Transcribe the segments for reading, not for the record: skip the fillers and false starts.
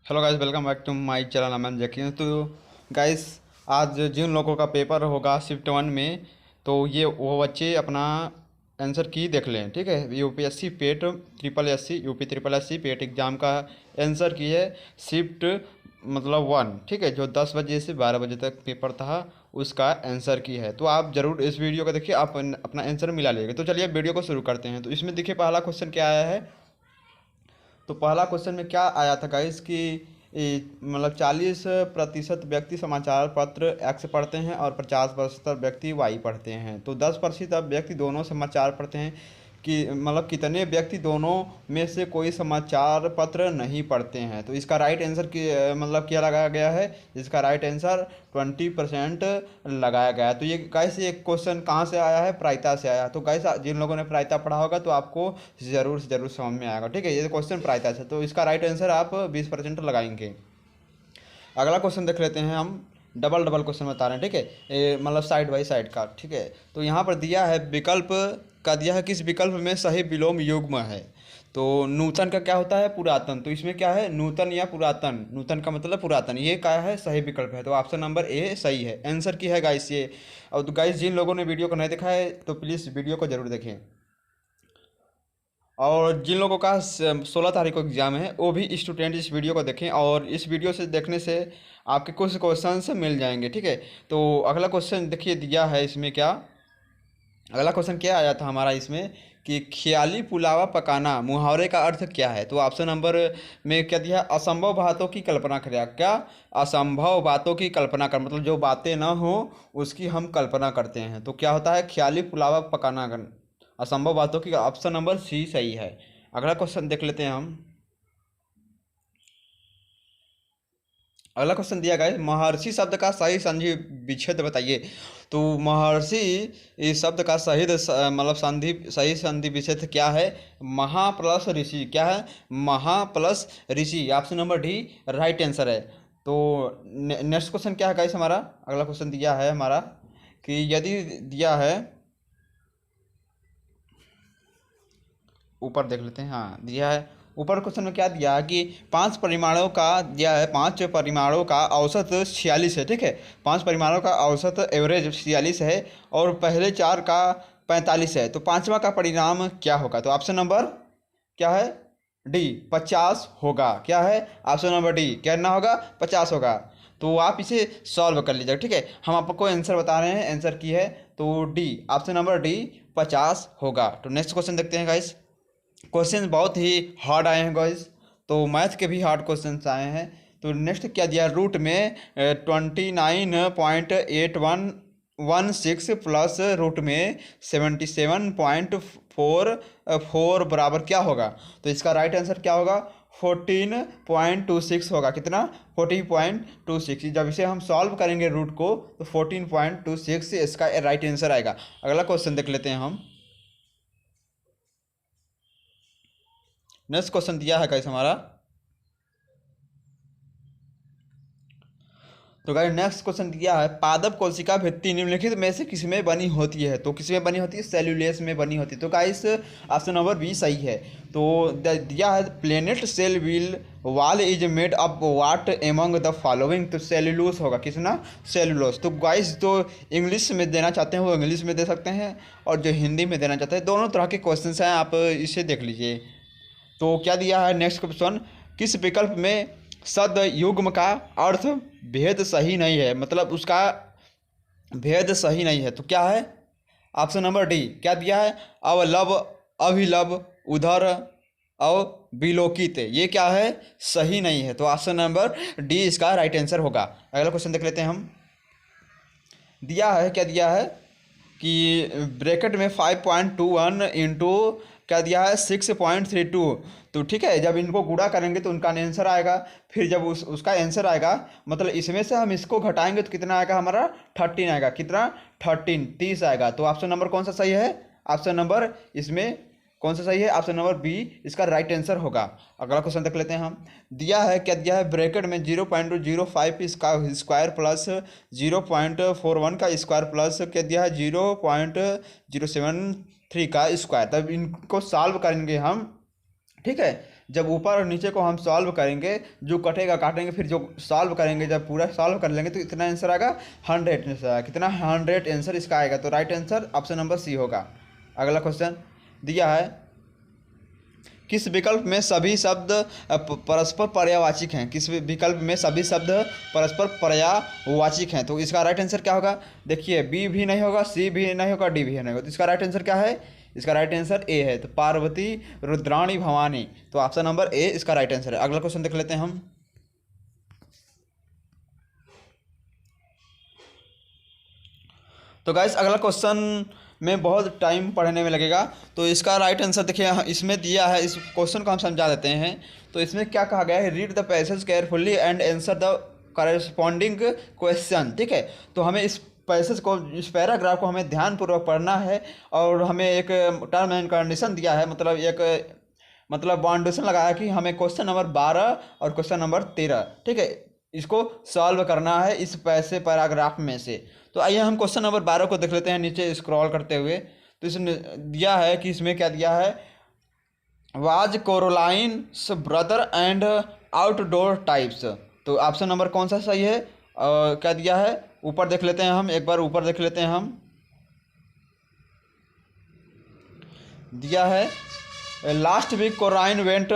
Hello guys, welcome back to my channel. मैं जकीन। तो guys, आज जिन लोगों का पेपर होगा शिफ्ट 1 में, तो ये वो बच्चे अपना आंसर की देख लें। ठीक है, UPSC PET triple SC UP triple SC PET exam का आंसर की है शिफ्ट मतलब 1। ठीक है, जो 10 बजे से 12 बजे तक पेपर था उसका आंसर की है। तो आप ज़रूर इस वीडियो को देखिए, आप अपना आंसर मिला लेंगे। तो चलिए वीडियो को शुरू करते हैं। तो इसमें देखिए पहला क्वेश्चन क्या आया है। तो पहला क्वेश्चन में क्या आया था गाइस कि मतलब 40% व्यक्ति समाचार पत्र एक्स पढ़ते हैं और 50% व्यक्ति वाई पढ़ते हैं। तो 10% व्यक्ति दोनों समाचार पढ़ते हैं कि मतलब कितने व्यक्ति दोनों में से कोई समाचार पत्र नहीं पढ़ते हैं। तो इसका राइट आंसर की मतलब क्या लगाया गया है। इसका राइट आंसर 20% लगाया गया है। तो ये गाइस ये क्वेश्चन कहाँ से आया है, प्रायता से आया। तो गाइस जिन लोगों ने प्रायता पढ़ा होगा तो आपको ज़रूर से ज़रूर समझ में आएगा। ठीक है, ये क्वेश्चन प्रायता से, तो इसका राइट आंसर आप 20% लगाएंगे। अगला क्वेश्चन देख लेते हैं हम। डबल डबल क्वेश्चन बता रहे हैं। ठीक है, मतलब साइड बाई साइड का। ठीक है, तो यहाँ पर दिया है विकल्प का, दिया है किस विकल्प में सही विलोम युग्म है। तो नूतन का क्या होता है, पुरातन। तो इसमें क्या है, नूतन या पुरातन। नूतन का मतलब पुरातन, ये क्या है, सही विकल्प है। तो ऑप्शन नंबर ए सही है, आंसर की है गाइस ये। और तो गाइस जिन लोगों ने वीडियो को नहीं देखा है तो प्लीज़ वीडियो को जरूर देखें। और जिन लोगों का 16 तारीख को एग्ज़ाम है वो भी स्टूडेंट इस वीडियो को देखें, और इस वीडियो से देखने से आपके कुछ क्वेश्चंस मिल जाएंगे। ठीक है, तो अगला क्वेश्चन देखिए दिया है इसमें क्या। अगला क्वेश्चन क्या आया था हमारा इसमें कि ख्याली पुलावा पकाना मुहावरे का अर्थ क्या है। तो ऑप्शन नंबर में क्या दिया, असंभव बातों की कल्पना करें। क्या, असंभव बातों की कल्पना कर, मतलब जो बातें ना हो उसकी हम कल्पना करते हैं। तो क्या होता है, ख्याली पुलावा पकाना असंभव बातों की। ऑप्शन नंबर सी सही है। अगला क्वेश्चन देख लेते हैं हम। अगला क्वेश्चन दिया गया है, महर्षि शब्द का सही संधि विच्छेद बताइए। तो महर्षि इस शब्द का सही मतलब संधि, सही संधि विच्छेद क्या है, महा प्लस ऋषि। क्या है, महा प्लस ऋषि। Option number D right answer है। तो नेक्स्ट क्वेश्चन क्या है गाइस हमारा। अगला क्वेश्चन दिया है हमारा कि यदि दिया है, ऊपर देख लेते हैं। हाँ, दिया है ऊपर क्वेश्चन में क्या दिया है कि 5 परिमाणों का दिया है, 5 परिमाणों का औसत 46 है। ठीक है, 5 परिमाणों का औसत एवरेज 46 है और पहले 4 का 45 है। तो पांचवा का परिणाम क्या होगा। तो ऑप्शन नंबर क्या है, डी 50 होगा। क्या है, ऑप्शन नंबर डी क्या होगा, 50 होगा। तो आप इसे सॉल्व कर लीजिएगा। ठीक है, हम आपको आंसर बता रहे हैं, आंसर की है तो डी, ऑप्शन नंबर डी 50 होगा। तो नेक्स्ट क्वेश्चन देखते हैं गाइस। क्वेश्चन बहुत ही हार्ड आए हैं गाइस, तो मैथ के भी हार्ड क्वेश्चन आए हैं। तो नेक्स्ट क्या दिया, रूट में 29.8116 प्लस रूट में 77.44 बराबर क्या होगा। तो इसका राइट आंसर क्या होगा, 14.26 होगा। कितना, 14.26। जब इसे हम सॉल्व करेंगे रूट को तो 14.26 इसका राइट आंसर आएगा। अगला क्वेश्चन देख लेते हैं हम। नेक्स्ट क्वेश्चन दिया है गाइस हमारा। तो गाइस नेक्स्ट क्वेश्चन दिया है, पादप कोशिका भित्ति निम्नलिखित में से किसमें बनी होती है। तो किसमें बनी होती है, सेल्यूलेस में बनी होती है। तो गाइस ऑप्शन नंबर बी सही है। तो दिया है plant cell will wall is made up what among the following. तो सेल्यूलोस होगा, किसना, सेल्यूलोस। तो गाइस जो इंग्लिश में देना चाहते हैं वो इंग्लिश में दे सकते हैं, और जो हिंदी में देना चाहते हैं, दोनों तरह के क्वेश्चन हैं, आप इसे देख लीजिए। तो क्या दिया है नेक्स्ट क्वेश्चन, किस विकल्प में सद युग्म का अर्थ भेद सही नहीं है, मतलब उसका भेद सही नहीं है। तो क्या है, ऑप्शन नंबर डी क्या दिया है, अवलव, अभिलव, उधर और विलोकित। ये क्या है, सही नहीं है। तो ऑप्शन नंबर डी इसका राइट आंसर होगा। अगला क्वेश्चन देख लेते हैं हम। दिया है, क्या दिया है कि ब्रैकेट में 5.21 इंटू क्या दिया है, 6.32। तो ठीक है, जब इनको गुणा करेंगे तो उनका आंसर आएगा। फिर जब उसका आंसर आएगा, मतलब इसमें से हम इसको घटाएंगे तो कितना आएगा हमारा, 13 आएगा। कितना, 13, 30 आएगा। तो ऑप्शन नंबर कौन सा सही है, ऑप्शन नंबर इसमें कौन सा सही है, ऑप्शन नंबर बी इसका राइट आंसर होगा। अगला क्वेश्चन देख लेते हैं हम। दिया है, क्या दिया है, ब्रैकेट में 0.05 इसका स्क्वायर प्लस 0.41 का स्क्वायर प्लस क्या दिया है, 0.073 का स्क्वायर। तब इनको सॉल्व करेंगे हम। ठीक है, जब ऊपर और नीचे को हम सॉल्व करेंगे, जो कटेगा काटेंगे, फिर जो सॉल्व करेंगे, जब पूरा सॉल्व कर लेंगे तो इतना आंसर आएगा 100 आंसर आएगा। कितना 100 आंसर इसका आएगा। तो right answer option number C होगा। अगला क्वेश्चन दिया है, किस विकल्प में सभी शब्द परस्पर पर्यायवाची हैं। किस विकल्प में सभी शब्द परस्पर पर्यायवाची हैं। तो इसका राइट आंसर क्या होगा। देखिए बी भी नहीं होगा, सी भी नहीं होगा, डी भी नहीं होगा। तो इसका राइट आंसर क्या है। इसका राइट आंसर ए है। तो पार्वती, रुद्राणी, भवानी। तो ऑप्शन नंबर ए इसका राइट आंसर है। अगला क्वेश्चन देख लेते हैं हम। तो गाइस अगला क्वेश्चन में बहुत टाइम पढ़ने में लगेगा। तो इसका राइट आंसर देखिए इसमें दिया है। इस क्वेश्चन को हम समझा देते हैं। तो इसमें क्या कहा गया है, read the passage carefully and answer the corresponding question. ठीक है, तो हमें इस पैसेज को, इस पैराग्राफ को हमें ध्यानपूर्वक पढ़ना है और हमें एक टर्म एंड कंडीशन दिया है, मतलब बाउंडेशन लगाया कि हमें क्वेश्चन नंबर 12 और क्वेश्चन नंबर 13, ठीक है, इसको सॉल्व करना है इस पैराग्राफ में से। तो आइए हम क्वेश्चन नंबर 12 को देख लेते हैं नीचे स्क्रॉल करते हुए। तो इसमें दिया है कि इसमें क्या दिया है, was Caroline's brother and outdoor types. तो ऑप्शन नंबर कौन सा सही है। क्या दिया है, ऊपर देख लेते हैं हम, एक बार ऊपर देख लेते हैं हम। दिया है last week Corinne went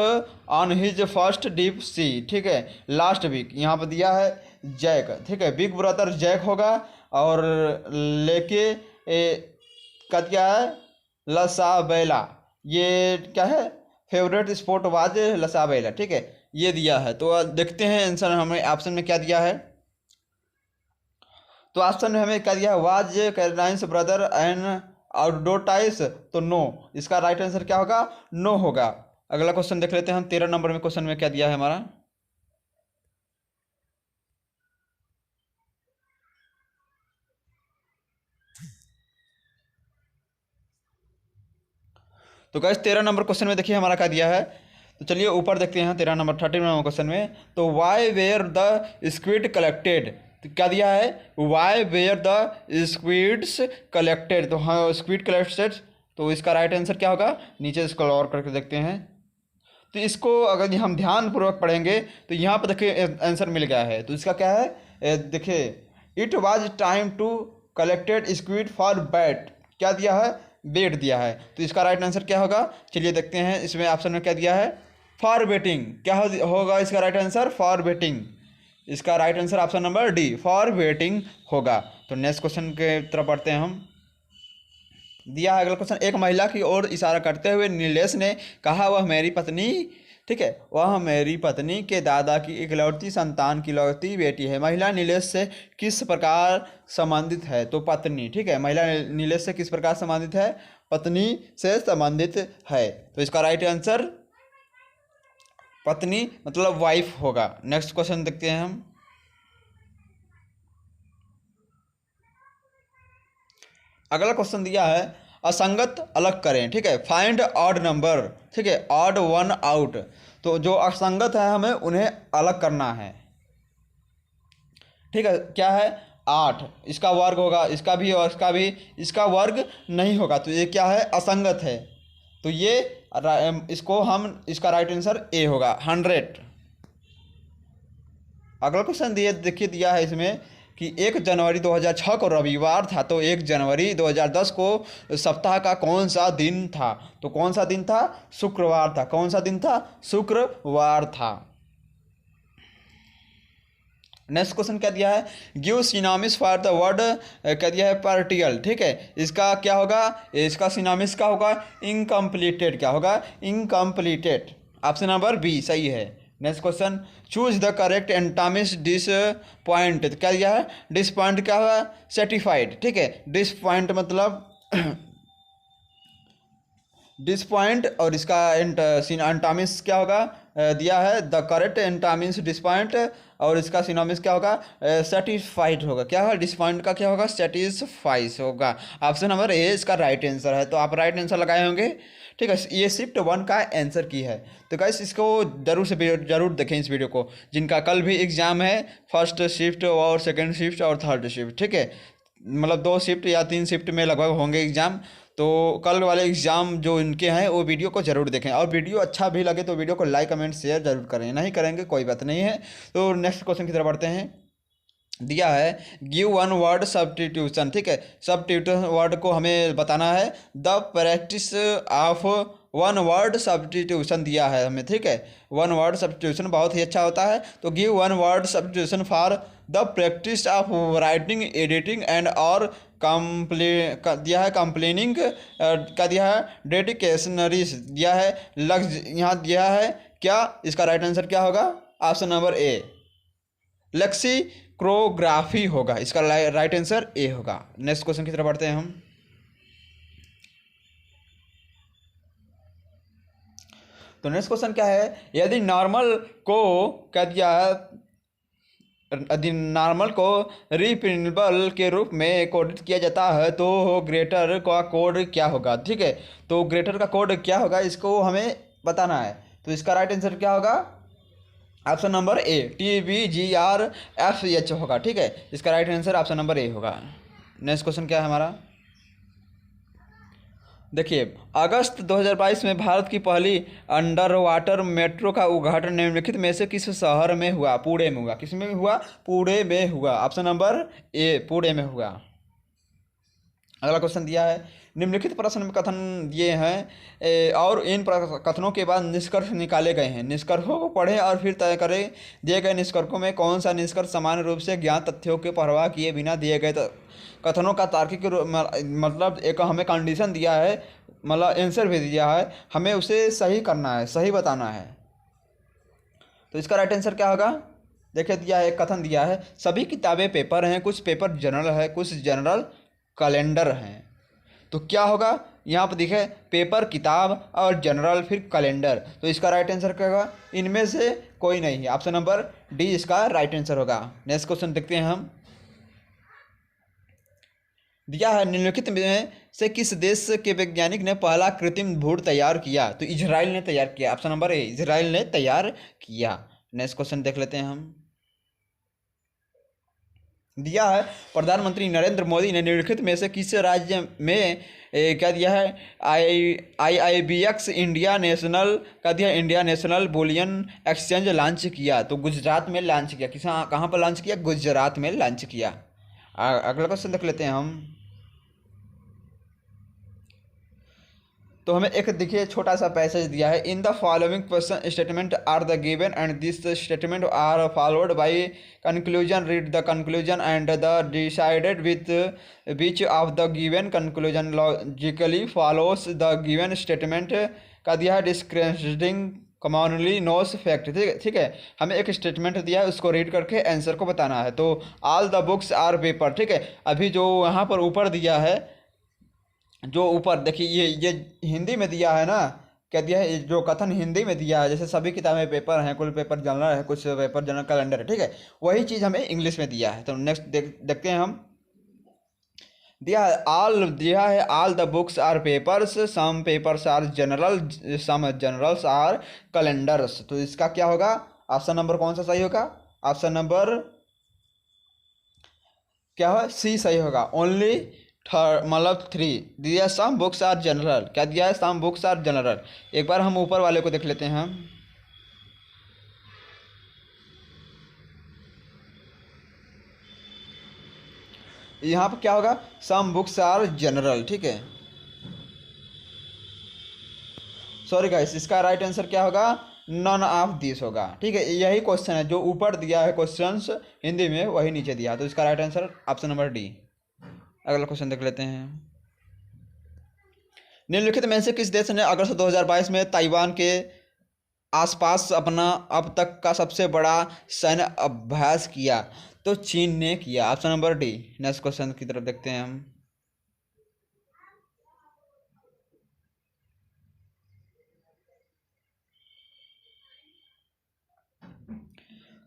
on his first deep sea. ठीक है, लास्ट वीक यहाँ पर दिया है जैक। ठीक है, बिग ब्रदर जैक होगा और लेके क्या दिया है, लसाबेला। ये क्या है, फेवरेट स्पोर्ट वाज लसाबेला। ठीक है, ये दिया है। तो देखते हैं आंसर हमें ऑप्शन में क्या दिया है। तो ऑप्शन में हमें क्या दिया है, was Caroline's brother and outdoor types. तो नो, इसका राइट आंसर क्या होगा, नो होगा। अगला क्वेश्चन देख लेते हैं हम। 13 नंबर में क्वेश्चन में क्या दिया है हमारा। तो गाइस 13 नंबर क्वेश्चन में देखिए हमारा क्या दिया है। तो चलिए ऊपर देखते हैं 13 नंबर 13 नंबर क्वेश्चन में। तो why were the squid collected. तो क्या दिया है, why were the squids collected. तो हाँ, स्क्विड कलेक्टेड। तो इसका राइट आंसर क्या होगा, नीचे इसको और करके देखते हैं। तो इसको अगर हम ध्यानपूर्वक पढ़ेंगे तो यहाँ पर देखिए आंसर मिल गया है। तो इसका क्या है, देखिए it was time to collected squid for bait. क्या दिया है, बेट दिया है। तो इसका राइट आंसर क्या होगा, चलिए देखते हैं। इसमें ऑप्शन में क्या दिया है, फॉर बेटिंग। क्या होगा इसका राइट आंसर, फॉर बेटिंग। इसका right answer option number D, for waiting होगा। तो नेक्स्ट क्वेश्चन के तरफ बढ़ते हैं हम। दिया है अगला क्वेश्चन, एक महिला की ओर इशारा करते हुए नीलेश ने कहा, वह मेरी पत्नी, ठीक है, वह मेरी पत्नी के दादा की इकलौती संतान की इकलौती बेटी है। महिला नीलेश से किस प्रकार संबंधित है। तो पत्नी, ठीक है, महिला नीलेश से किस प्रकार संबंधित है, पत्नी से संबंधित है। तो इसका राइट आंसर पत्नी मतलब वाइफ होगा। नेक्स्ट क्वेश्चन देखते हैं हम। अगला क्वेश्चन दिया है, असंगत अलग करें। ठीक है, फाइंड ऑड नंबर। ठीक है, ऑड वन आउट। तो जो असंगत है हमें उन्हें अलग करना है। ठीक है, क्या है, 8। इसका वर्ग होगा, इसका भी और इसका भी, इसका वर्ग नहीं होगा। तो ये क्या है, असंगत है। तो ये इसको हम, इसका राइट आंसर ए होगा, 100। अगला क्वेश्चन देखिए दिया है इसमें कि 1 जनवरी 2006 को रविवार था। तो 1 जनवरी 2010 को सप्ताह का कौन सा दिन था। तो कौन सा दिन था, शुक्रवार था। कौन सा दिन था, शुक्रवार था। नेक्स्ट क्वेश्चन क्या दिया है, give synonyms for the word, क्या दिया है, पार्टिकल। ठीक है, इसका क्या होगा, इसका सिनोनिम्स क्या होगा, इनकम्प्लीटेड। क्या होगा, इनकम्प्लीटेड। ऑप्शन नंबर बी सही है। Next question, choose the correct antonyms disappoint. क्या दिया है, डिस पॉइंट क्या होगा, सेटिफाइड। ठीक है, डिस पॉइंट मतलब डिस पॉइंट, और इसका एंटामिस क्या होगा, दिया है the correct antonyms dish point, और इसका सिनोनिम्स क्या होगा, सेटिस्फाइड होगा। क्या होगा, डिस पॉइंट का क्या होगा, सेटिस्फाइज होगा। ऑप्शन नंबर ए इसका राइट आंसर है। तो आप राइट आंसर लगाए होंगे। ठीक है, ये शिफ्ट 1 का आंसर की है। तो गाइस इसको जरूर देखें इस वीडियो को, जिनका कल भी एग्जाम है, फर्स्ट शिफ्ट और सेकंड शिफ्ट और थर्ड शिफ्ट। ठीक है, मतलब 2 शिफ्ट या 3 शिफ्ट में लगभग होंगे एग्जाम। तो कल वाले एग्ज़ाम जो इनके हैं वो वीडियो को ज़रूर देखें, और वीडियो अच्छा भी लगे तो वीडियो को लाइक कमेंट शेयर ज़रूर करें, नहीं करेंगे कोई बात नहीं है। तो नेक्स्ट क्वेश्चन की तरफ बढ़ते हैं। दिया है गिव वन वर्ड सब्स्टिट्यूशन, ठीक है, सब्स्टिट्यूशन वर्ड को हमें बताना है। The practice of one word substitution दिया है हमें, ठीक है। वन वर्ड सब्स्टिट्यूशन बहुत ही अच्छा होता है, तो give one word substitution for the practice of writing editing and और दिया है कंप्लेनिंग का दिया है डेडिकेशनरीज दिया है लक्ष्य यहाँ दिया है। क्या इसका राइट आंसर क्या होगा? ऑप्शन नंबर ए लेक्सिकोग्राफी होगा, इसका राइट आंसर ए होगा। नेक्स्ट क्वेश्चन की तरफ बढ़ते हैं हम। तो नेक्स्ट क्वेश्चन क्या है, यदि नॉर्मल को क्या दिया है, यदि नॉर्मल को रिप्रिंटेबल के रूप में कोडित किया जाता है तो ग्रेटर का कोड क्या होगा, ठीक है। तो ग्रेटर का कोड क्या होगा इसको हमें बताना है, तो इसका राइट आंसर क्या होगा? ऑप्शन नंबर ए TBGRFH होगा, ठीक है। इसका right answer option number A होगा। नेक्स्ट क्वेश्चन क्या है हमारा, देखिए अगस्त 2022 में भारत की पहली अंडर वाटर मेट्रो का उद्घाटन निम्नलिखित में से किस शहर में हुआ? पुणे में हुआ। किस में हुआ? पुणे में हुआ। ऑप्शन नंबर ए पुणे में हुआ। अगला क्वेश्चन दिया है निम्नलिखित प्रश्न में कथन दिए हैं और इन कथनों के बाद निष्कर्ष निकाले गए हैं। निष्कर्षों को पढ़ें और फिर तय करें दिए गए निष्कर्षों में कौन सा निष्कर्ष सामान्य रूप से ज्ञात तथ्यों की परवाह किए बिना दिए गए कथनों का तार्किक मतलब एक हमें कंडीशन दिया है, मतलब आंसर भी दिया है, हमें उसे सही करना है, सही बताना है। तो इसका राइट आंसर क्या होगा? देखिए दिया है, कथन दिया है सभी किताबें पेपर हैं, कुछ पेपर जनरल है, कुछ जनरल कैलेंडर हैं। तो क्या होगा यहाँ पर दिखे पेपर किताब और जनरल फिर कैलेंडर, तो इसका राइट आंसर क्या होगा? इनमें से कोई नहीं है। ऑप्शन नंबर डी इसका राइट आंसर होगा। नेक्स्ट क्वेश्चन देखते हैं हम। दिया है निम्नलिखित में से किस देश के वैज्ञानिक ने पहला कृत्रिम भ्रूण तैयार किया? तो इजराइल ने तैयार किया। ऑप्शन नंबर ए इजराइल ने तैयार किया। नेक्स्ट क्वेश्चन देख लेते हैं हम। दिया है प्रधानमंत्री नरेंद्र मोदी ने निम्नलिखित में से किस राज्य में क्या दिया है IIBX इंडिया नेशनल का दिया India national bullion exchange launch किया? तो गुजरात में लॉन्च किया। किस कहाँ पर लॉन्च किया? गुजरात में लॉन्च किया। अगला क्वेश्चन देख लेते हैं हम। तो हमें एक देखिए छोटा सा पैसेज दिया है in the following question statement are the given and this statement are followed by conclusion read the conclusion and the decided with which of the given conclusion logically follows the given statement का दिया है डिस्क्रिप्टिंग commonly nose fact, ठीक है। हमें एक statement दिया है उसको रीड करके आंसर को बताना है। तो all the books are paper, ठीक है। अभी जो यहाँ पर ऊपर दिया है, जो ऊपर देखिए ये हिंदी में दिया है ना, क्या दिया है जो कथन हिंदी में दिया है, जैसे सभी किताबें पेपर हैं, कुछ पेपर जनरल है, कुछ पेपर जनरल कैलेंडर है, ठीक है। वही चीज़ हमें इंग्लिश में दिया है। तो नेक्स्ट देखते हैं हम। दिया है all the books are papers, some papers are journal, some journals are calendars. तो इसका क्या होगा? ऑप्शन नंबर कौन सा सही होगा? ऑप्शन नंबर क्या है? सी सही होगा। ओनली मतलब 3 दिया सम बुक्स आर जनरल, क्या दिया है? Some books are journal. एक बार हम ऊपर वाले को देख लेते हैं। यहाँ पर क्या होगा? सम बुक्स आर जनरल, ठीक है। सॉरी गाइस, इसका राइट आंसर क्या होगा? नन ऑफ दिस होगा, ठीक है। यही क्वेश्चन है जो ऊपर दिया है क्वेश्चंस हिंदी में, वही नीचे दिया, तो इसका right answer option number D. अगला क्वेश्चन देख लेते हैं। निम्नलिखित में से किस देश ने अगस्त 2022 में ताइवान के आसपास अपना अब तक का सबसे बड़ा सैन्य अभ्यास किया? तो चीन ने किया। Option number D. Next question की तरफ देखते हैं हम।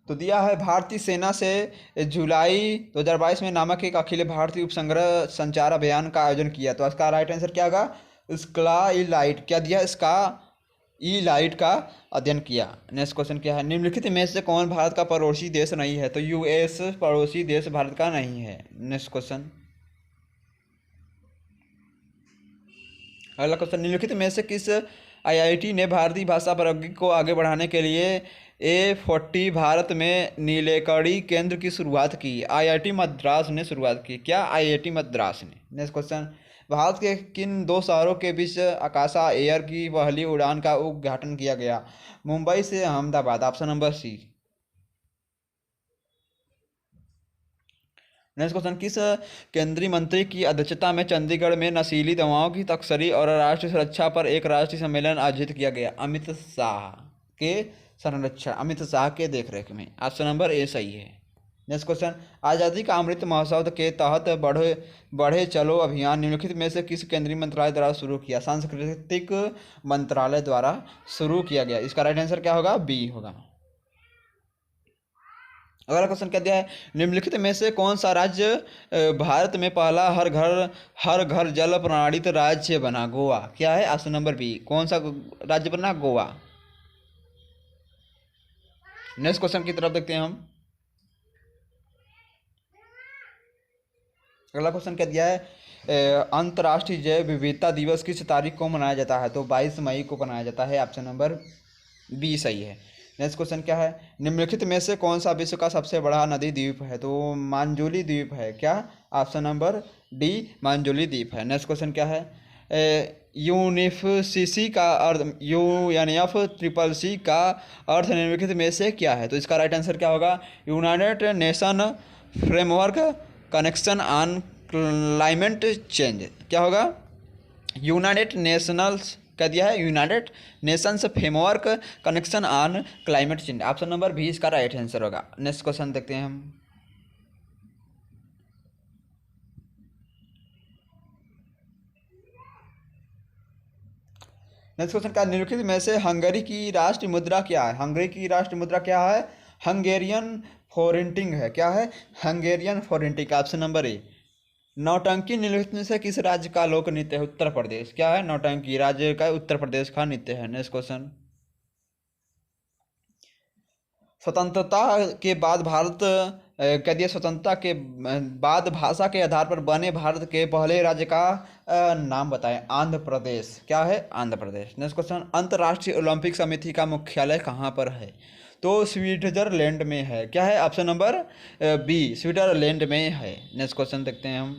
तो दिया है भारतीय सेना से जुलाई 2022 में नामक एक अखिल भारतीय उपसंग्रह संचार अभियान का आयोजन किया। तो इसका राइट आंसर क्या होगा? स्काई लाइट, क्या दिया? इसका ई लाइट का अध्ययन किया। नेक्स्ट क्वेश्चन क्या है? निम्नलिखित में से कौन भारत का पड़ोसी देश नहीं है? तो US पड़ोसी देश भारत का नहीं है। Next question. अगला क्वेश्चन, निम्नलिखित में से किस आईआईटी ने भारतीय भाषा प्रौद्योगिकी को आगे बढ़ाने के लिए A40 भारत में नीलेकणी केंद्र की शुरुआत की? आईआईटी मद्रास ने शुरुआत की। क्या? आईआईटी मद्रास ने। नेक्स्ट क्वेश्चन, भारत के किन दो शहरों के बीच आकाशा एयर की पहली उड़ान का उद्घाटन किया गया? मुंबई से Ahmedabad. Option number C. Next question, किस केंद्रीय मंत्री की अध्यक्षता में चंडीगढ़ में नशीली दवाओं की तस्करी और राष्ट्रीय सुरक्षा पर एक राष्ट्रीय सम्मेलन आयोजित किया गया? अमित शाह के संरक्षण, अमित शाह के देखरेख में। ऑप्शन नंबर ए सही है। नेक्स्ट क्वेश्चन, आज़ादी का अमृत महोत्सव के तहत बढ़े बढ़े चलो अभियान निम्नलिखित में से किस केंद्रीय मंत्रालय द्वारा शुरू किया? सांस्कृतिक मंत्रालय द्वारा शुरू किया गया। इसका राइट आंसर क्या होगा? बी होगा। अगला क्वेश्चन क्या दिया है, निम्नलिखित में से कौन सा राज्य भारत में पहला हर घर जल प्रणालित राज्य बना? गोवा। क्या है? Option number B. कौन सा राज्य बना? गोवा। नेक्स्ट क्वेश्चन की तरफ देखते हैं हम। अगला क्वेश्चन क्या दिया है, अंतर्राष्ट्रीय जैव विविधता दिवस किस तारीख को मनाया जाता है? तो 22 मई को मनाया जाता है। ऑप्शन नंबर बी सही है। नेक्स्ट क्वेश्चन क्या है, निम्नलिखित में से कौन सा विश्व का सबसे बड़ा नदी द्वीप है? तो मांजुली द्वीप है। क्या? ऑप्शन नंबर डी मांजुली द्वीप है। नेक्स्ट क्वेश्चन क्या है, यूनिफसीसी का अर्थ यूएनएफसीसी का अर्थ निम्नलिखित में से क्या है? तो इसका राइट आंसर क्या होगा? United Nation framework connection on climate change. क्या होगा? यूनाइटेड नेशनल्स क्या दिया है? United Nations framework connection on climate change. Option number B इसका राइट आंसर होगा। नेक्स्ट क्वेश्चन देखते हैं हम। नेक्स्ट क्वेश्चन का, निम्नलिखित में से हंगरी की राष्ट्रीय मुद्रा क्या है? हंगरी की राष्ट्रीय मुद्रा क्या है? हंगेरियन फोरेंटिंग है। क्या है? हंगेरियन फोरेंटिंग। Option number A. नौटंकी निम्नलिखित में से किस राज्य का लोक नृत्य है? उत्तर प्रदेश। क्या है? नौटंकी राज्य का उत्तर प्रदेश का नृत्य है। नेक्स्ट क्वेश्चन, स्वतंत्रता के बाद भारत क्या दिया? स्वतंत्रता के बाद भाषा के आधार पर बने भारत के पहले राज्य का नाम बताएं। आंध्र प्रदेश। क्या है? आंध्र प्रदेश। नेक्स्ट क्वेश्चन, अंतर्राष्ट्रीय ओलंपिक समिति का मुख्यालय कहाँ पर है? तो स्विट्जरलैंड में है। क्या है? ऑप्शन नंबर बी स्विट्जरलैंड में है। नेक्स्ट क्वेश्चन देखते हैं हम।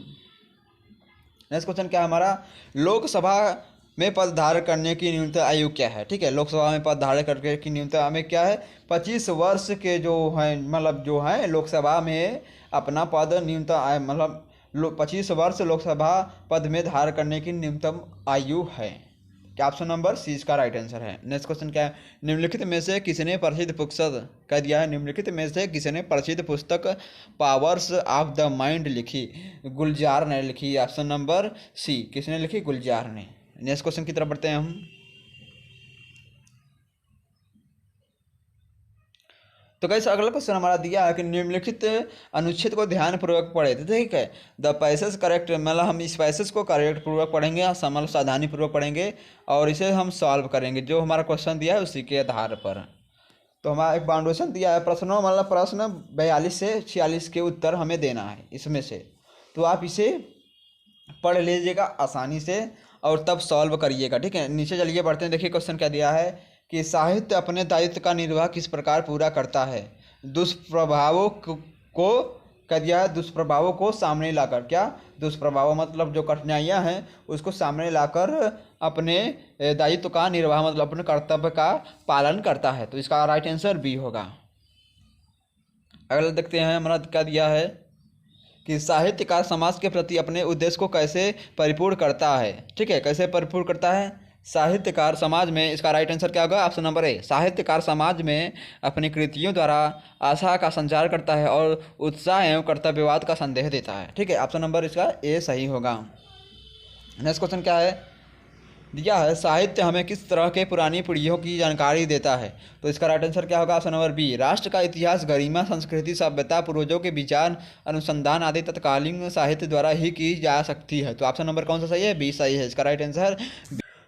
नेक्स्ट क्वेश्चन क्या है हमारा, लोकसभा में पद धारण करने की न्यूनतम आयु क्या है? ठीक है, लोकसभा में पद धारण करने की न्यूनतम आयु क्या है? 25 वर्ष के जो हैं, मतलब जो हैं लोकसभा में अपना पद न्यूनतम आयु, मतलब 25 वर्ष लोकसभा पद में धारण करने की न्यूनतम आयु है। क्या? ऑप्शन नंबर सी इसका राइट आंसर है। नेक्स्ट क्वेश्चन क्या है, निम्नलिखित में से किसने प्रसिद्ध पुस्तक कह दिया है? निम्नलिखित में से किसने प्रसिद्ध पुस्तक पावर्स ऑफ द माइंड लिखी? गुलजार ने लिखी। Option number C. किसने लिखी? गुलजार ने। नेक्स्ट क्वेश्चन की तरफ बढ़ते हैं हम। तो कैसे अगला क्वेश्चन हमारा दिया है कि निम्नलिखित अनुच्छेद को ध्यानपूर्वक पढ़े थे। ठीक है, द पैसेज करेक्ट, मतलब हम इस पैसेज को करेक्ट पूर्वक पढ़ेंगे, मतलब सावधानी पूर्वक पढ़ेंगे और इसे हम सॉल्व करेंगे जो हमारा क्वेश्चन दिया है उसी के आधार पर। तो हमारा एक बाउंडेशन दिया है प्रश्नों, मतलब प्रश्न 42 से 46 के उत्तर हमें देना है इसमें से। तो आप इसे पढ़ लीजिएगा आसानी से और तब सॉल्व करिएगा। ठीक है, नीचे चलिए बढ़ते हैं। देखिए क्वेश्चन क्या दिया है कि साहित्य अपने दायित्व का निर्वाह किस प्रकार पूरा करता है? दुष्प्रभावों को क्या दिया है? दुष्प्रभावों को सामने लाकर। क्या? दुष्प्रभावों मतलब जो कठिनाइयां हैं उसको सामने लाकर अपने दायित्व का निर्वाह, मतलब अपने कर्तव्य का पालन करता है। तो इसका राइट आंसर बी होगा। अगला देखते हैं हमारा क्या दिया है कि साहित्यकार समाज के प्रति अपने उद्देश्य को कैसे परिपूर्ण करता है? ठीक है, कैसे परिपूर्ण करता है? साहित्यकार समाज में, इसका राइट आंसर क्या होगा? ऑप्शन नंबर ए। साहित्यकार समाज में अपनी कृतियों द्वारा आशा का संचार करता है और उत्साह एवं कर्तव्यवाद का संदेश देता है। ठीक है, ऑप्शन नंबर इसका ए सही होगा। नेक्स्ट क्वेश्चन क्या है दिया है, साहित्य हमें किस तरह के पुरानी पीढ़ियों की जानकारी देता है? तो इसका राइट आंसर क्या होगा? Option number B. राष्ट्र का इतिहास, गरिमा, संस्कृति, सभ्यता, पूर्वजों के विचार, अनुसंधान आदि तत्कालीन साहित्य द्वारा ही की जा सकती है। तो ऑप्शन नंबर कौन सा सही है? बी सही है। इसका राइट आंसर।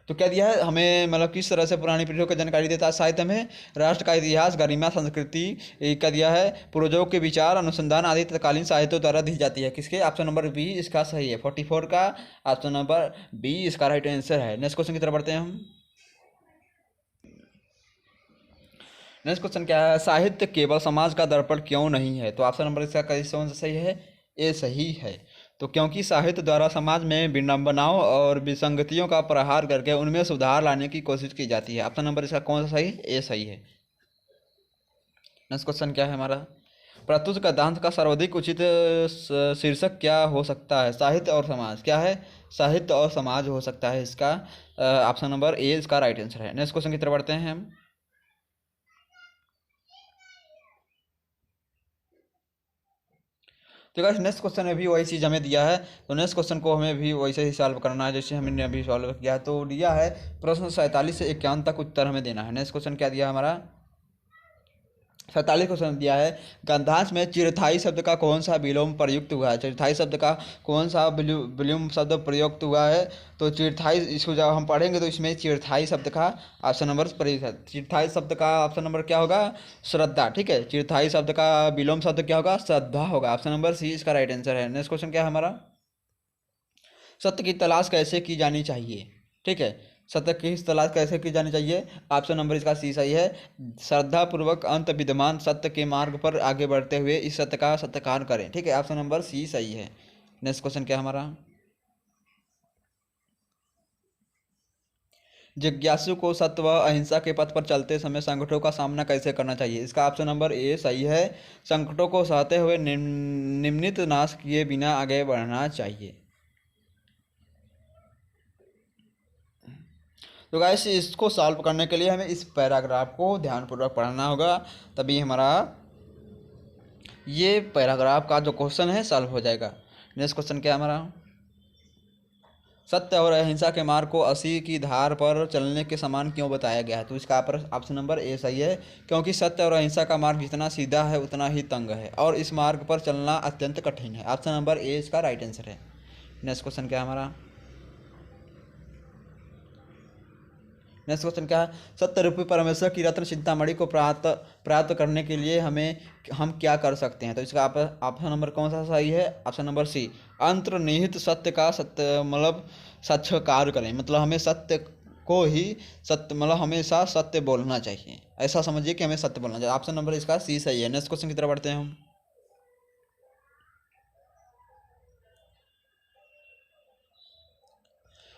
तो क्या दिया है हमें, मतलब किस तरह से पुरानी पीढ़ियों की जानकारी देता है साहित्य में? राष्ट्र का इतिहास, गरिमा, संस्कृति, क्या दिया है? पूर्वजों के विचार, अनुसंधान आदि तत्कालीन साहित्यों द्वारा दी जाती है। किसके? ऑप्शन नंबर बी इसका सही है, 44 का ऑप्शन नंबर बी इसका राइट आंसर है। नेक्स्ट क्वेश्चन की तरफ बढ़ते हैं हम। नेक्स्ट क्वेश्चन क्या है? साहित्य केवल समाज का दर्पण क्यों नहीं है? तो ऑप्शन नंबर इसका कौन सा सही है? ए सही है। तो क्योंकि साहित्य द्वारा समाज में विडंबनाओं और विसंगतियों का प्रहार करके उनमें सुधार लाने की कोशिश की जाती है। ऑप्शन नंबर इसका कौन सा सही है? ए सही है। नेक्स्ट क्वेश्चन क्या है हमारा? प्रत्युत गद्यांश का सर्वाधिक उचित शीर्षक क्या हो सकता है? साहित्य और समाज। क्या है? साहित्य और समाज हो सकता है इसका। ऑप्शन नंबर ए इसका राइट आंसर है। नेक्स्ट क्वेश्चन की तरफ बढ़ते हैं हम। तो गाइस नेक्स्ट क्वेश्चन में भी वही चीज़ हमें दिया है, तो नेक्स्ट क्वेश्चन को हमें भी वैसे ही सॉल्व करना है जैसे हमने अभी सॉल्व किया। तो दिया है प्रश्न 47 से 51 तक उत्तर हमें देना है। नेक्स्ट क्वेश्चन क्या दिया हमारा? 47 क्वेश्चन दिया है, गद्यांश में चिरस्थायी शब्द का कौन सा विलोम प्रयुक्त हुआ है? चिरस्थायी शब्द का कौन सा विलोम शब्द प्रयुक्त हुआ है? तो चिरस्थायी, इसको जब हम पढ़ेंगे तो इसमें चिरस्थायी शब्द का ऑप्शन नंबर प्रयुक्त है। चिरस्थायी शब्द का ऑप्शन नंबर क्या होगा? श्रद्धा। ठीक है, चिरस्थायी शब्द का विलोम शब्द क्या होगा? श्रद्धा होगा। ऑप्शन नंबर सी इसका राइट आंसर है। नेक्स्ट क्वेश्चन क्या है हमारा? सत्य की तलाश कैसे की जानी चाहिए? ठीक है, सत्य की तलाश कैसे की जानी चाहिए? ऑप्शन नंबर इसका सी सही है। श्रद्धा पूर्वक अंत विद्यमान सत्य के मार्ग पर आगे बढ़ते हुए इस सत्य का सत्कार करें। ठीक है, ऑप्शन नंबर सी सही है। नेक्स्ट क्वेश्चन क्या हमारा? जिज्ञासु को सत्य व अहिंसा के पथ पर चलते समय संकटों का सामना कैसे करना चाहिए? इसका ऑप्शन नंबर ए सही है। संकटों को सहते हुए निम्नित नाश किए बिना आगे बढ़ना चाहिए। तो गाइस इसको सॉल्व करने के लिए हमें इस पैराग्राफ को ध्यानपूर्वक पढ़ना होगा, तभी हमारा ये पैराग्राफ का जो क्वेश्चन है सॉल्व हो जाएगा। नेक्स्ट क्वेश्चन क्या है हमारा? सत्य और अहिंसा के मार्ग को 80 की धार पर चलने के समान क्यों बताया गया है? तो इसका ऑप्शन नंबर ए सही है। क्योंकि सत्य और अहिंसा का मार्ग जितना सीधा है उतना ही तंग है और इस मार्ग पर चलना अत्यंत कठिन है। ऑप्शन नंबर ए इसका राइट आंसर है। नेक्स्ट क्वेश्चन क्या है हमारा? नेक्स्ट क्वेश्चन क्या है? सत्य रूपी परमेश्वर की रत्न चिंतामणि को प्राप्त करने के लिए हम क्या कर सकते हैं? तो इसका ऑप्शन नंबर कौन सा सही है? ऑप्शन नंबर सी, अंतर्निहित सत्य का सत्य मतलब साक्षात्कार करें। मतलब हमें सत्य को ही सत्य, मतलब हमेशा सत्य बोलना चाहिए, ऐसा समझिए कि हमें सत्य बोलना चाहिए। ऑप्शन नंबर इसका सी सही है। नेक्स्ट क्वेश्चन की तरफ बढ़ते हैं हम।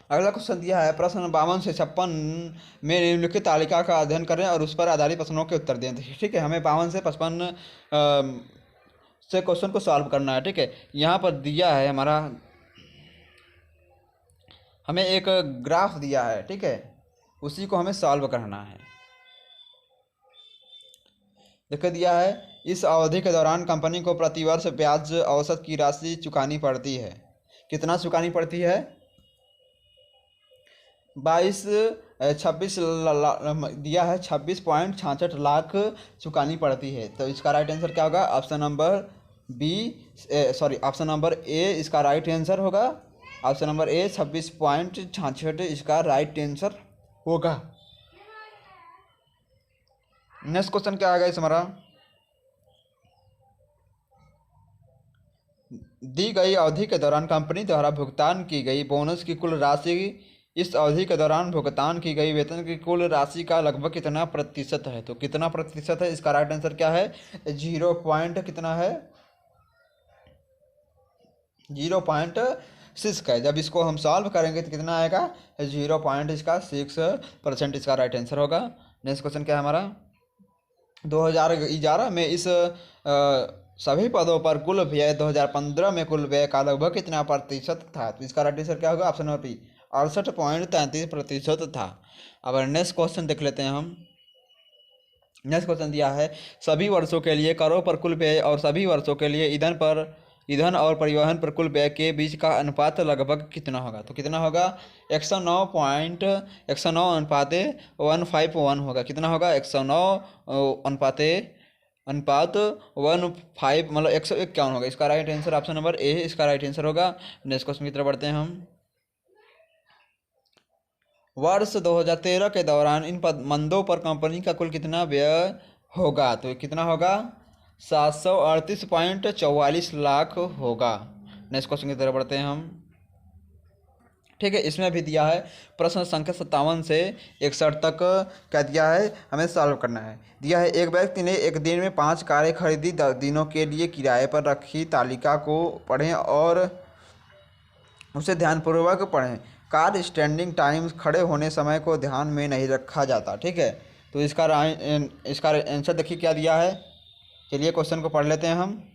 अगला क्वेश्चन दिया है, प्रश्न 52 से 56 में निम्नलिखित तालिका का अध्ययन करें और उस पर आधारित प्रश्नों के उत्तर दें। ठीक है, हमें 52 से 55 से क्वेश्चन को सॉल्व करना है। ठीक है, यहाँ पर दिया है हमारा, हमें एक ग्राफ दिया है। ठीक है, उसी को हमें सॉल्व करना है। देखो दिया है, इस अवधि के दौरान कंपनी को प्रतिवर्ष ब्याज औसत की राशि चुकानी पड़ती है। कितना चुकानी पड़ती है? 26 दिया है, 26.66 लाख चुकानी पड़ती है। तो इसका राइट आंसर क्या होगा? Option number B, sorry option number A इसका राइट आंसर होगा। ऑप्शन नंबर ए 26.66 इसका राइट आंसर होगा। नेक्स्ट क्वेश्चन क्या आएगा इस हमारा? दी गई अवधि के दौरान कंपनी द्वारा भुगतान की गई बोनस की कुल राशि इस अवधि के दौरान भुगतान की गई वेतन की कुल राशि का लगभग कितना प्रतिशत है? तो कितना प्रतिशत है? इसका राइट आंसर क्या है? 0 कितना है? 0.6 का है। जब इसको हम सॉल्व करेंगे तो कितना आएगा? 0.6% इसका राइट आंसर होगा। नेक्स्ट क्वेश्चन क्या है हमारा? 2011 में इस सभी पदों पर कुल व्यय 2015 में कुल व्यय का लगभग कितना प्रतिशत था? तो इसका राइट आंसर क्या होगा? ऑप्शन नंबर बी 68.33% था। अब नेक्स्ट क्वेश्चन देख लेते हैं हम। नेक्स्ट क्वेश्चन दिया है, सभी वर्षों के लिए करों पर कुल व्यय और सभी वर्षों के लिए ईंधन और परिवहन पर कुल व्यय के बीच का अनुपात लगभग कितना होगा? तो कितना होगा? 109.151 होगा। कितना होगा? 109 अनुपात 15 मतलब 151 होगा। इसका right answer option number A इसका राइट आंसर होगा। नेक्स्ट क्वेश्चन की तरफ बढ़ते हैं हम। वर्ष 2013 के दौरान इन मंदों पर कंपनी का कुल कितना व्यय होगा? तो कितना होगा? 738.44 लाख होगा। नेक्स्ट क्वेश्चन की तरफ बढ़ते हैं हम। ठीक है, इसमें भी दिया है प्रश्न संख्या 57 से 61 तक। क्या दिया है? हमें सॉल्व करना है। दिया है एक व्यक्ति ने एक दिन में 5 कारें खरीदी, 10 दिनों के लिए किराए पर रखी। तालिका को पढ़ें और उसे ध्यानपूर्वक पढ़ें। कार स्टैंडिंग टाइम, खड़े होने समय को ध्यान में नहीं रखा जाता। ठीक है, तो इसका आंसर देखिए क्या दिया है। चलिए क्वेश्चन को पढ़ लेते हैं हम।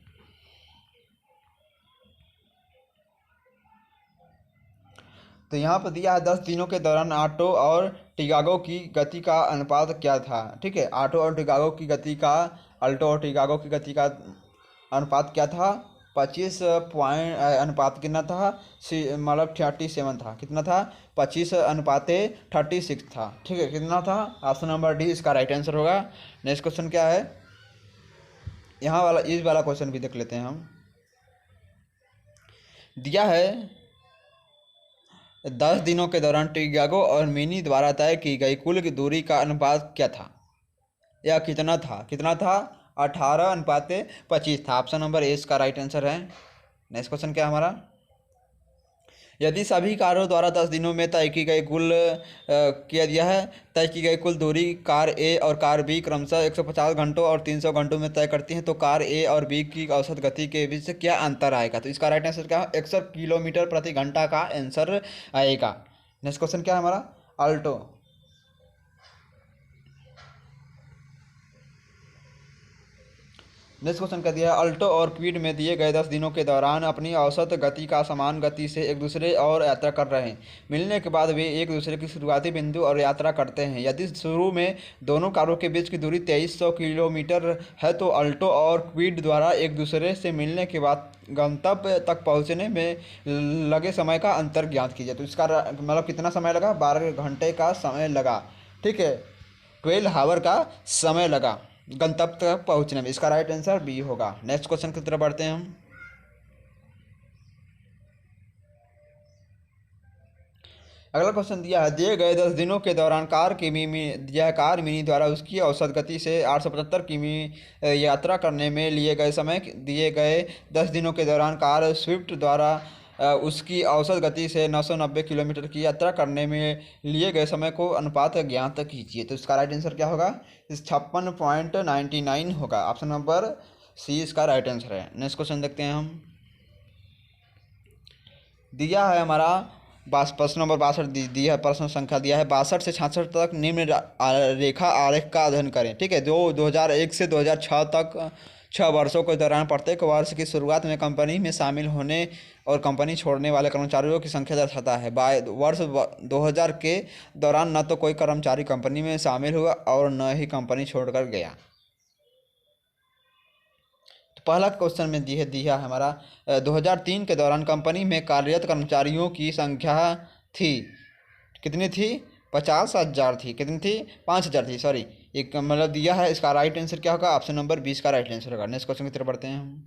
तो यहाँ पर दिया है 10 दिनों के दौरान ऑटो और टिकागो की गति का अनुपात क्या था? ठीक है, ऑटो और टिकागो की गति का अल्टो और टिकागो की गति का अनुपात क्या था? 25 पॉइंट अनुपात कितना था? मतलब 37 था। कितना था? 25:36 था। ठीक है, कितना था? ऑप्शन नंबर डी इसका राइट आंसर होगा। नेक्स्ट क्वेश्चन क्या है? यहाँ वाला इस वाला क्वेश्चन भी देख लेते हैं हम। दिया है 10 दिनों के दौरान टिकागो और मिनी द्वारा तय की गई कुल की दूरी का अनुपात क्या था या कितना था? कितना था? 18:25 था। ऑप्शन नंबर ए इसका राइट आंसर है। नेक्स्ट क्वेश्चन क्या है हमारा? यदि सभी कारों द्वारा 10 दिनों में तय की गई कुल किया दिया है तय की गई कुल दूरी कार ए और कार बी क्रमशः 150 घंटों और 300 घंटों में तय करती हैं, तो कार ए और बी की औसत गति के बीच से क्या अंतर आएगा? तो इसका राइट आंसर क्या है? 61 किलोमीटर प्रति घंटा का आंसर आएगा। नेक्स्ट क्वेश्चन क्या है हमारा? अल्टो। नेक्स्ट क्वेश्चन कर दिया है अल्टो और क्विड में दिए गए 10 दिनों के दौरान अपनी औसत गति का समान गति से एक दूसरे और यात्रा कर रहे हैं। मिलने के बाद वे एक दूसरे की शुरुआती बिंदु और यात्रा करते हैं। यदि शुरू में दोनों कारों के बीच की दूरी 2300 किलोमीटर है तो अल्टो और क्विड द्वारा एक दूसरे से मिलने के बाद गंतव्य तक पहुंचने में लगे समय का अंतर ज्ञात कीजिए। तो इसका मतलब कितना समय लगा? 12 घंटे का समय लगा। ठीक है, 12 हावर का समय लगा गंतव्य तक पहुंचने में। इसका राइट आंसर बी होगा। नेक्स्ट क्वेश्चन की तरफ बढ़ते हैं हम। अगला क्वेश्चन दिया है दिए गए 10 दिनों के दौरान कार मिनी द्वारा उसकी औसत गति से 875 किमी यात्रा करने में लिए गए समय दिए गए 10 दिनों के दौरान कार स्विफ्ट द्वारा उसकी औसत गति से 990 किलोमीटर की यात्रा करने में लिए गए समय को अनुपात ज्ञात कीजिए। तो इसका राइट आंसर क्या होगा? 56.99 होगा। ऑप्शन नंबर सी इसका राइट आंसर है। नेक्स्ट क्वेश्चन देखते हैं हम। दिया है हमारा प्रश्न नंबर 62 दिया है। प्रश्न संख्या दिया है 62 से 66 तक निम्न रेखा आरेख का अध्ययन करें। ठीक है, 2001 से 2006 तक 6 वर्षों के दौरान प्रत्येक वर्ष की शुरुआत में कंपनी में शामिल होने और कंपनी छोड़ने वाले कर्मचारियों की संख्या दर्शाता है। वर्ष 2000 के दौरान न तो कोई कर्मचारी कंपनी में शामिल हुआ और न ही कंपनी छोड़कर गया। तो पहला क्वेश्चन में दिया है हमारा 2003 के दौरान कंपनी में कार्यरत कर्मचारियों की संख्या थी कितनी थी? 50,000 थी। कितनी थी? 5,000 थी। सॉरी, एक मतलब दिया है। इसका राइट आंसर क्या होगा? ऑप्शन नंबर 20 का राइट आंसर होगा। नेक्स्ट क्वेश्चन की तरफ बढ़ते हैं हम।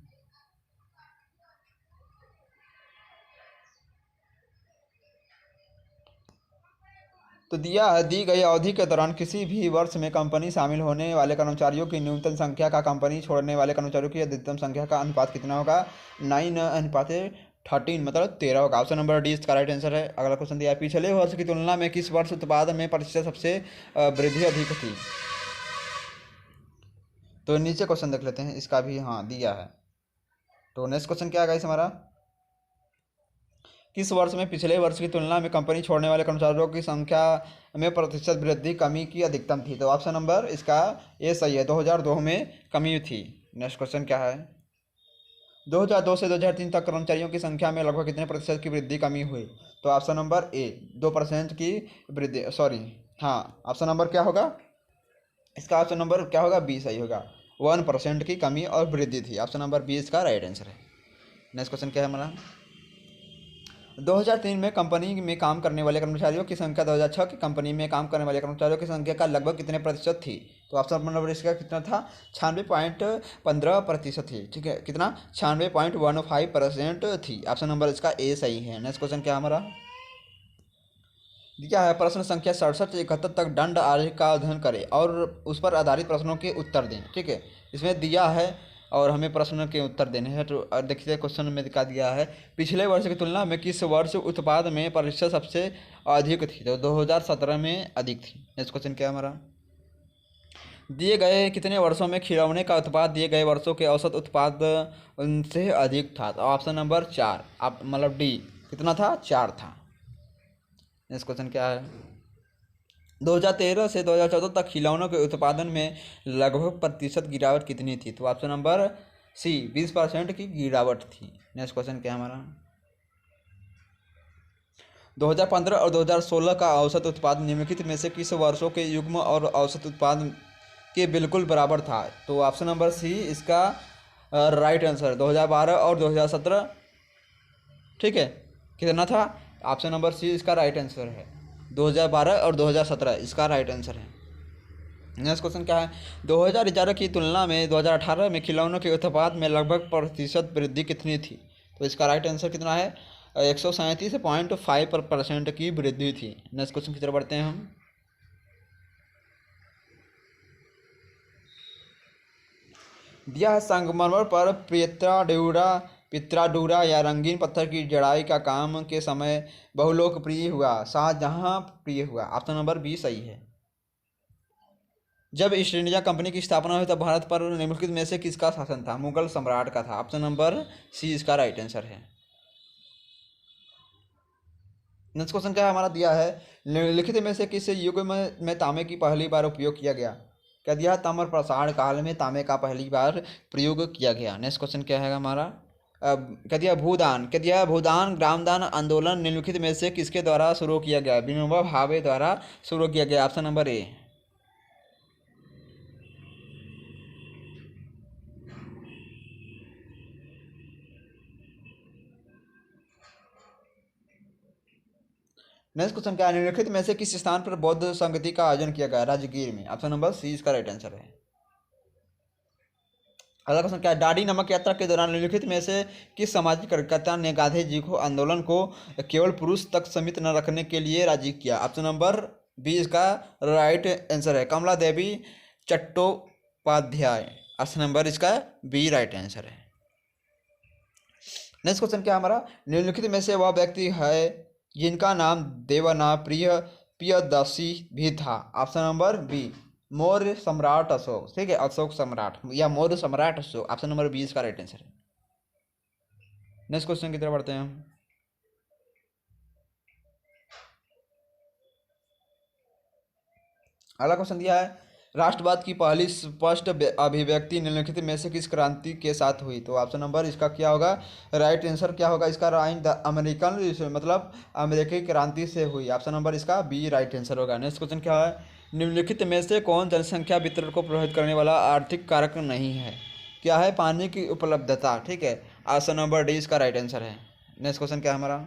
तो दिया है दी गई अवधि के दौरान किसी भी वर्ष में कंपनी शामिल होने वाले कर्मचारियों की न्यूनतम संख्या का कंपनी छोड़ने वाले कर्मचारियों की अधिकतम संख्या का अनुपात कितना होगा? 9:13 मतलब 13 होगा। ऑप्शन नंबर डी इसका राइट आंसर है। अगला क्वेश्चन दिया है पिछले वर्ष की तुलना में किस वर्ष उत्पादन में प्रतिशत सबसे वृद्धि अधिक थी? तो नीचे क्वेश्चन देख लेते हैं। इसका भी हाँ दिया है। तो नेक्स्ट क्वेश्चन क्या आएगा इस हमारा? किस वर्ष में पिछले वर्ष की तुलना में कंपनी छोड़ने वाले कर्मचारियों की संख्या में प्रतिशत वृद्धि कमी की अधिकतम थी? तो ऑप्शन नंबर इसका ए सही है। 2002 में कमी थी। नेक्स्ट क्वेश्चन क्या है? 2002 से 2003 तक कर्मचारियों की संख्या में लगभग कितने प्रतिशत की वृद्धि कमी हुई? तो ऑप्शन नंबर ए 2% की वृद्धि। सॉरी, हाँ, ऑप्शन नंबर क्या होगा इसका? ऑप्शन नंबर क्या होगा? बी सही होगा। 1% की कमी और वृद्धि थी। ऑप्शन नंबर बी इसका राइट आंसर है। नेक्स्ट क्वेश्चन क्या है हमारा? 2003 में कंपनी में काम करने वाले कर्मचारियों की संख्या 2006 की कंपनी में काम करने वाले कर्मचारियों की संख्या का लगभग कितने प्रतिशत थी? तो ऑप्शन नंबर इसका कितना था? 96.15% थी। ठीक है, कितना? 96.15% थी। ऑप्शन नंबर इसका ए सही है। नेक्स्ट क्वेश्चन क्या हमारा? दिया है प्रश्न संख्या 67 से 71 तक दंड आरेख का अध्ययन करें और उस पर आधारित प्रश्नों के उत्तर दें। ठीक है, इसमें दिया है और हमें प्रश्न के उत्तर देने हैं। तो देखिए क्वेश्चन में दिखा दिया है, पिछले वर्ष की तुलना में किस वर्ष उत्पाद में प्रतिशत सबसे अधिक थी? तो 2017 में अधिक थी। नेक्स्ट क्वेश्चन क्या है हमारा, दिए गए कितने वर्षों में खिलौने का उत्पाद दिए गए वर्षों के औसत उत्पाद उनसे अधिक था? तो ऑप्शन नंबर 4, आप मतलब डी, कितना था? 4 था। नेक्स्ट क्वेश्चन क्या है, 2013 से 2014 तक खिलौनों के उत्पादन में लगभग प्रतिशत गिरावट कितनी थी? तो ऑप्शन नंबर सी, 20% की गिरावट थी। नेक्स्ट क्वेश्चन क्या है हमारा, 2015 और 2016 का औसत उत्पाद निम्नलिखित में से किस वर्षों के युग्म और औसत उत्पाद के बिल्कुल बराबर था? तो ऑप्शन नंबर सी इसका राइट आंसर, 2012 और 2017। ठीक है, कितना था? ऑप्शन नंबर सी इसका राइट आंसर है, 2012 और 2017 इसका राइट आंसर है। नेक्स्ट क्वेश्चन क्या है, 2011 की तुलना में 2018 में खिलौनों के उत्पाद में लगभग प्रतिशत वृद्धि कितनी थी? तो इसका राइट आंसर कितना है? 137.5% की वृद्धि थी। नेक्स्ट क्वेश्चन की तरफ बढ़ते हैं हम। दिया है संगमरमर पर पित्राडूरा या रंगीन पत्थर की जड़ाई का काम के समय बहुलोकप्रिय हुआ, शाहजहां प्रिय हुआ। ऑप्शन नंबर बी सही है। जब ईस्ट इंडिया कंपनी की स्थापना हुई तब भारत पर निम्नलिखित में से किसका शासन था? मुगल सम्राट का था। ऑप्शन नंबर सी इसका राइट आंसर है। नेक्स्ट क्वेश्चन क्या हमारा दिया है, निम्नलिखित में से किस युग में तांबे की पहली बार उपयोग किया गया? क्या दिया, ताम्र प्रसारण काल में तांबे का पहली बार प्रयोग किया गया। नेक्स्ट क्वेश्चन क्या है हमारा, क्या दिया, भूदान। क्या दिया, भूदान ग्रामदान आंदोलन निम्नलिखित में से किसके द्वारा शुरू किया गया? विनोबा भावे द्वारा शुरू किया गया। ऑप्शन नंबर ए। नेक्स्ट क्वेश्चन क्या है, निम्नलिखित में से किस स्थान पर बौद्ध संगति का आयोजन किया गया? राजगीर में। ऑप्शन नंबर सी इसका राइट आंसर है। अगला क्वेश्चन क्या है, दाढ़ी नमक यात्रा के दौरान निम्नलिखित में से किस सामाजिक कार्यकर्ता ने गांधी जी को आंदोलन को केवल पुरुष तक सीमित न रखने के लिए राजी किया? ऑप्शन नंबर बी इसका राइट आंसर है, कमला देवी चट्टोपाध्याय। ऑप्शन नंबर इसका बी राइट आंसर है। नेक्स्ट क्वेश्चन क्या हमारा, निम्नलिखित में से वह व्यक्ति है जिनका नाम देवना प्रियदर्शी भी था? ऑप्शन नंबर बी मौर्य सम्राट अशोक। ठीक है, अशोक सम्राट या मौर्य सम्राट अशोक। ऑप्शन नंबर बी इसका राइट आंसर है। नेक्स्ट क्वेश्चन की तरफ बढ़ते हैं हम। अगला क्वेश्चन दिया है, राष्ट्रवाद की पहली स्पष्ट अभिव्यक्ति निम्नलिखित में से किस क्रांति के साथ हुई? तो ऑप्शन नंबर इसका क्या होगा, राइट आंसर क्या होगा इसका, द अमेरिकन मतलब अमेरिकी क्रांति से हुई। ऑप्शन नंबर इसका बी राइट आंसर होगा। नेक्स्ट क्वेश्चन क्या है, निम्नलिखित में से कौन जनसंख्या वितरण को प्रभावित करने वाला आर्थिक कारक नहीं है? क्या है, पानी की उपलब्धता। ठीक है, ऑप्शन नंबर डी इसका राइट आंसर है। नेक्स्ट क्वेश्चन क्या है हमारा,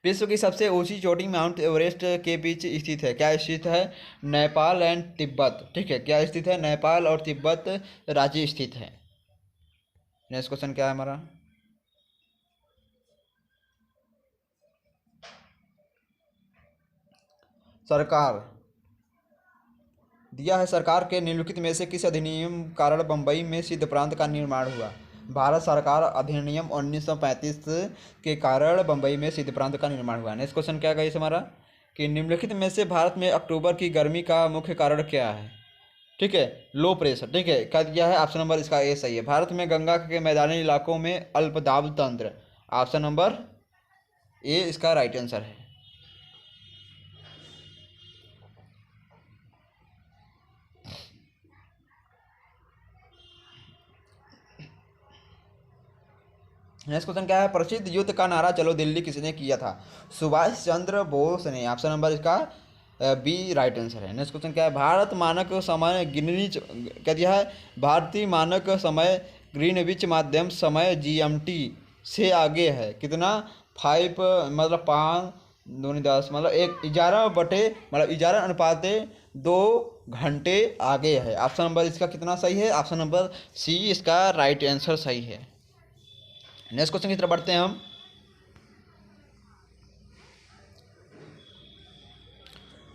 विश्व की सबसे ऊंची चोटी माउंट एवरेस्ट के बीच स्थित है? क्या स्थित है, नेपाल एंड तिब्बत। ठीक है, क्या स्थित है, नेपाल और तिब्बत राज्य स्थित है। नेक्स्ट क्वेश्चन क्या है हमारा, सरकार। दिया है, सरकार के निम्नलिखित में से किस अधिनियम कारण बम्बई में सिद्ध प्रांत का निर्माण हुआ? भारत सरकार अधिनियम 1935 के कारण बम्बई में सिद्ध प्रांत का निर्माण हुआ। नेक्स्ट क्वेश्चन क्या है हमारा, कि निम्नलिखित में से भारत में अक्टूबर की गर्मी का मुख्य कारण क्या है? ठीक है, लो प्रेशर। ठीक है, क्या दिया है, ऑप्शन नंबर इसका ए सही है, भारत में गंगा के मैदानी इलाकों में अल्पदाब तंत्र। ऑप्शन नंबर ए इसका राइट आंसर है। नेक्स्ट क्वेश्चन क्या है, प्रसिद्ध युद्ध का नारा चलो दिल्ली किसने किया था? सुभाष चंद्र बोस ने। ऑप्शन नंबर इसका बी राइट आंसर है। नेक्स्ट क्वेश्चन क्या है, भारत मानक समय ग्रीनविच, क्या दिया है, भारतीय मानक समय ग्रीनविच माध्यम समय जीएमटी से आगे है कितना? 5 मतलब 5 दूनी 10 मतलब 11 मतलब 11:2 घंटे आगे है। ऑप्शन नंबर इसका कितना सही है? ऑप्शन नंबर सी इसका राइट आंसर सही है। नेक्स्ट क्वेश्चन की तरफ बढ़ते हैं हम।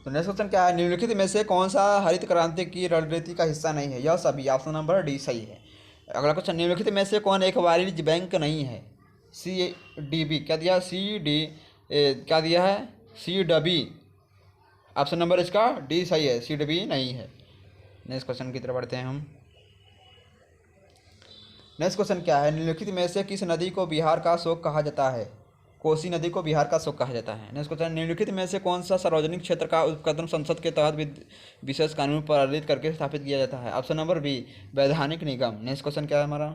तो नेक्स्ट क्वेश्चन क्या है, निम्नलिखित में से कौन सा हरित क्रांति की रणनीति का हिस्सा नहीं है? यह सभी, ऑप्शन नंबर डी सही है। अगला क्वेश्चन, निम्नलिखित में से कौन एक वाणिज्य बैंक नहीं है? CDB क्या दिया, क्या दिया है, CDB। ऑप्शन नंबर इसका डी सही है, CDB नहीं है। नेक्स्ट क्वेश्चन की तरफ बढ़ते हैं हम। नेक्स्ट क्वेश्चन क्या है, निम्नलिखित में से किस नदी को बिहार का शोक कहा जाता है? कोसी नदी को बिहार का शोक कहा जाता है। नेक्स्ट क्वेश्चन, निम्नलिखित में से कौन सा सार्वजनिक क्षेत्र का उपक्रम संसद के तहत विशेष कानून पारित करके स्थापित किया जाता है? ऑप्शन नंबर बी, वैधानिक निगम। नेक्स्ट क्वेश्चन क्या है हमारा,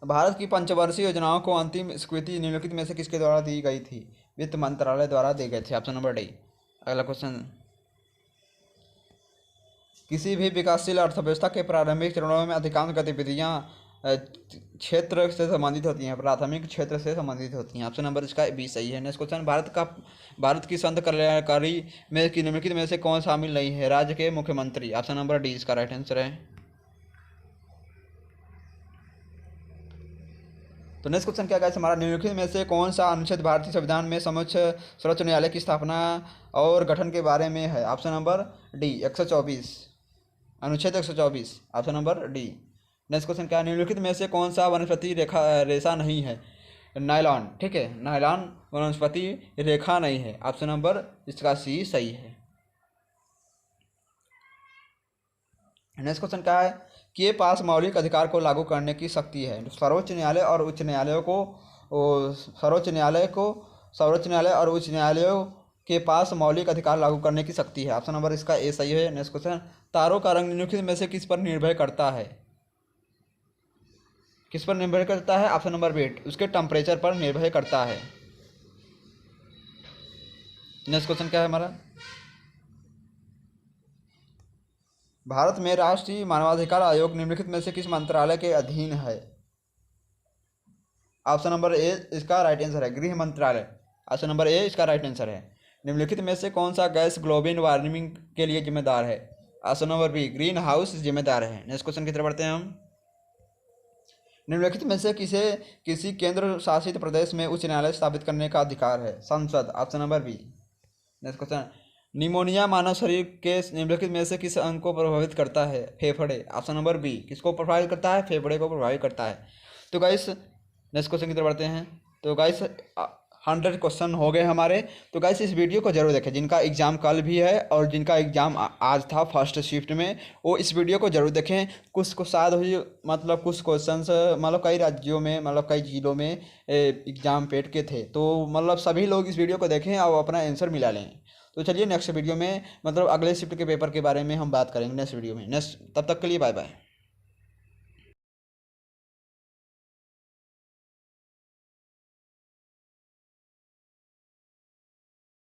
भारत की पंचवर्षीय योजनाओं को अंतिम स्वीकृति निम्नलिखित में से किसके द्वारा दी गई थी? वित्त मंत्रालय द्वारा दी गई थी। Option number D. अगला क्वेश्चन, किसी भी विकासशील अर्थव्यवस्था के प्रारंभिक चरणों में अधिकांश गतिविधियां क्षेत्र से संबंधित होती हैं, प्राथमिक क्षेत्र से संबंधित होती हैं। ऑप्शन नंबर इसका बी सही है। नेक्स्ट क्वेश्चन, भारत की संघ कल्याणकारी में निम्नलिखित में से कौन शामिल नहीं है? राज्य के मुख्यमंत्री। ऑप्शन नंबर डी इसका राइट आंसर है। तो नेक्स्ट क्वेश्चन क्या गाइस हमारा, निम्नलिखित में से कौन सा अनुच्छेद भारतीय संविधान में समक्ष सर्वोच्च न्यायालय की स्थापना और गठन के बारे में है? ऑप्शन नंबर डी 124, अनुच्छेद 124, option number D. Next question क्या है, निम्नलिखित में से कौन सा वनस्पति रेशा नहीं है? नायलॉन। ठीक है, नायलॉन वनस्पति रेखा नहीं है। ऑप्शन नंबर इसका सी सही है। नेक्स्ट क्वेश्चन क्या है, के पास मौलिक अधिकार को लागू करने की शक्ति है? सर्वोच्च न्यायालय और उच्च न्यायालयों को सर्वोच्च न्यायालय और उच्च न्यायालयों के पास मौलिक अधिकार लागू करने की शक्ति है। ऑप्शन नंबर इसका ए सही है। नेक्स्ट क्वेश्चन, तारों का रंग निम्नलिखित में से किस पर निर्भर करता है? किस पर निर्भर करता है? ऑप्शन नंबर बी, उसके टेम्परेचर पर निर्भर करता है। नेक्स्ट क्वेश्चन क्या है हमारा, भारत में राष्ट्रीय मानवाधिकार आयोग निम्नलिखित में से किस मंत्रालय के अधीन है? ऑप्शन नंबर ए इसका राइट आंसर है, गृह मंत्रालय। ऑप्शन नंबर ए इसका राइट आंसर है। निम्नलिखित में से कौन सा गैस ग्लोबल वार्मिंग के लिए जिम्मेदार है? Option number B, green house जिम्मेदार है। नेक्स्ट क्वेश्चन की तरफ बढ़ते हैं हम। निम्नलिखित में से किसी केंद्र शासित प्रदेश में उच्च न्यायालय स्थापित करने का अधिकार है? संसद। Option number B. Next question, pneumonia मानव शरीर के निम्नलिखित में से किस अंग को प्रभावित करता है? फेफड़े। ऑप्शन नंबर बी, किसको प्रभावित करता है? फेफड़े को प्रभावित करता है। तो गाइस नेक्स्ट क्वेश्चन की तरफ बढ़ते हैं। तो गाइस 100 क्वेश्चन हो गए हमारे। तो गाइस इस वीडियो को जरूर देखें, जिनका एग्ज़ाम कल भी है और जिनका एग्ज़ाम आज था फर्स्ट शिफ्ट में, वो इस वीडियो को जरूर देखें। कुछ को शायद हुई मतलब कुछ क्वेश्चंस मतलब कई राज्यों में मतलब कई जिलों में एग्ज़ाम पेट के थे, तो मतलब सभी लोग इस वीडियो को देखें और अपना आंसर मिला लें। तो चलिए नेक्स्ट वीडियो में मतलब अगले शिफ्ट के पेपर के बारे में हम बात करेंगे नेक्स्ट वीडियो में। तब तक के लिए बाय बाय।